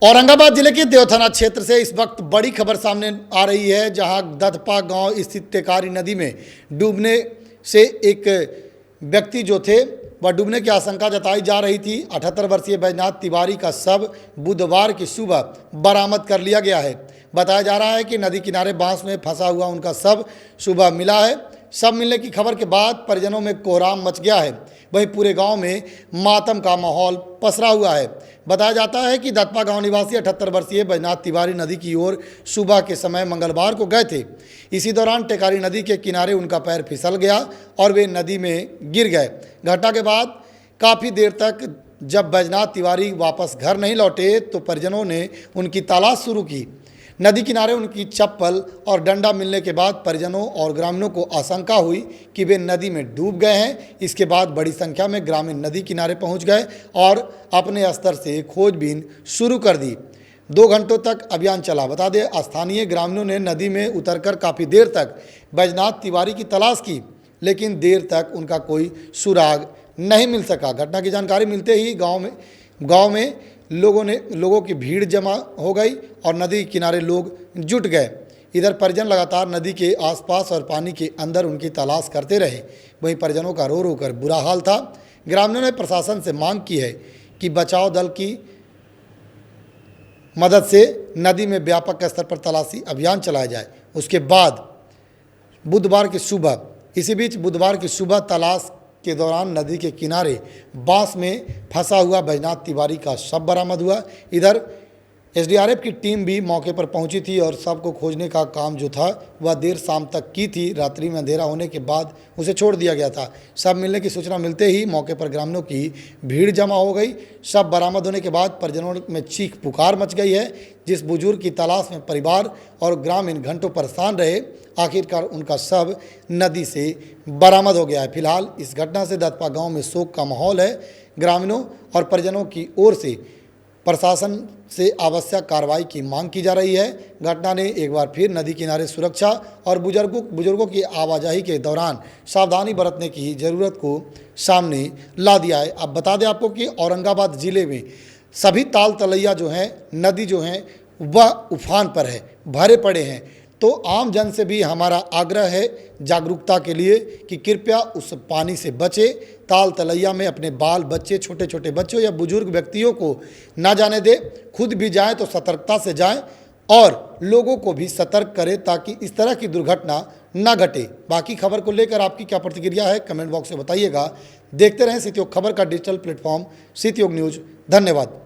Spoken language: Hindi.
औरंगाबाद जिले के देव थाना क्षेत्र से इस वक्त बड़ी खबर सामने आ रही है, जहां दधपा गांव स्थित टेकारी नदी में डूबने से एक व्यक्ति जो थे वह डूबने की आशंका जताई जा रही थी। 78 वर्षीय बैजनाथ तिवारी का शव बुधवार की सुबह बरामद कर लिया गया है। बताया जा रहा है कि नदी किनारे बांस में फंसा हुआ उनका शव सुबह मिला है। शव मिलने की खबर के बाद परिजनों में कोहराम मच गया है। वहीं पूरे गांव में मातम का माहौल पसरा हुआ है। बताया जाता है कि दधपा गांव निवासी 78 वर्षीय बैजनाथ तिवारी नदी की ओर सुबह के समय मंगलवार को गए थे। इसी दौरान टेकारी नदी के किनारे उनका पैर फिसल गया और वे नदी में गिर गए। घटना के बाद काफ़ी देर तक जब बैजनाथ तिवारी वापस घर नहीं लौटे तो परिजनों ने उनकी तलाश शुरू की। नदी किनारे उनकी चप्पल और डंडा मिलने के बाद परिजनों और ग्रामीणों को आशंका हुई कि वे नदी में डूब गए हैं। इसके बाद बड़ी संख्या में ग्रामीण नदी किनारे पहुंच गए और अपने स्तर से खोजबीन शुरू कर दी। 2 घंटों तक अभियान चला। बता दें, स्थानीय ग्रामीणों ने नदी में उतरकर काफ़ी देर तक बैजनाथ तिवारी की तलाश की, लेकिन देर तक उनका कोई सुराग नहीं मिल सका। घटना की जानकारी मिलते ही गाँव में लोगों की भीड़ जमा हो गई और नदी किनारे लोग जुट गए। इधर परिजन लगातार नदी के आसपास और पानी के अंदर उनकी तलाश करते रहे। वहीं परिजनों का रो रो कर बुरा हाल था। ग्रामीणों ने प्रशासन से मांग की है कि बचाव दल की मदद से नदी में व्यापक स्तर पर तलाशी अभियान चलाया जाए। उसके बाद बुधवार की सुबह तलाश के दौरान नदी के किनारे बांस में फंसा हुआ बैजनाथ तिवारी का शव बरामद हुआ। इधर एसडीआरएफ की टीम भी मौके पर पहुंची थी और शव को खोजने का काम जो था वह देर शाम तक की थी। रात्रि में अंधेरा होने के बाद उसे छोड़ दिया गया था। शव मिलने की सूचना मिलते ही मौके पर ग्रामीणों की भीड़ जमा हो गई। शव बरामद होने के बाद परिजनों में चीख पुकार मच गई है। जिस बुजुर्ग की तलाश में परिवार और ग्रामीण घंटों परेशान रहे, आखिरकार उनका शव नदी से बरामद हो गया है। फिलहाल इस घटना से दधपा गांव में शोक का माहौल है। ग्रामीणों और परिजनों की ओर से प्रशासन से आवश्यक कार्रवाई की मांग की जा रही है। घटना ने एक बार फिर नदी किनारे सुरक्षा और बुजुर्गों की आवाजाही के दौरान सावधानी बरतने की ज़रूरत को सामने ला दिया है। अब बता दें आपको कि औरंगाबाद ज़िले में सभी ताल तलैया जो हैं, नदी जो हैं वह उफान पर है, भरे पड़े हैं। तो आम जन से भी हमारा आग्रह है जागरूकता के लिए कि कृपया उस पानी से बचे। ताल तलैया में अपने बाल बच्चे, छोटे छोटे बच्चों या बुजुर्ग व्यक्तियों को ना जाने दे। खुद भी जाएं तो सतर्कता से जाएं और लोगों को भी सतर्क करें ताकि इस तरह की दुर्घटना ना घटे। बाकी खबर को लेकर आपकी क्या प्रतिक्रिया है, कमेंट बॉक्स में बताइएगा। देखते रहें सिटी योग खबर का डिजिटल प्लेटफॉर्म सिटी योग न्यूज़। धन्यवाद।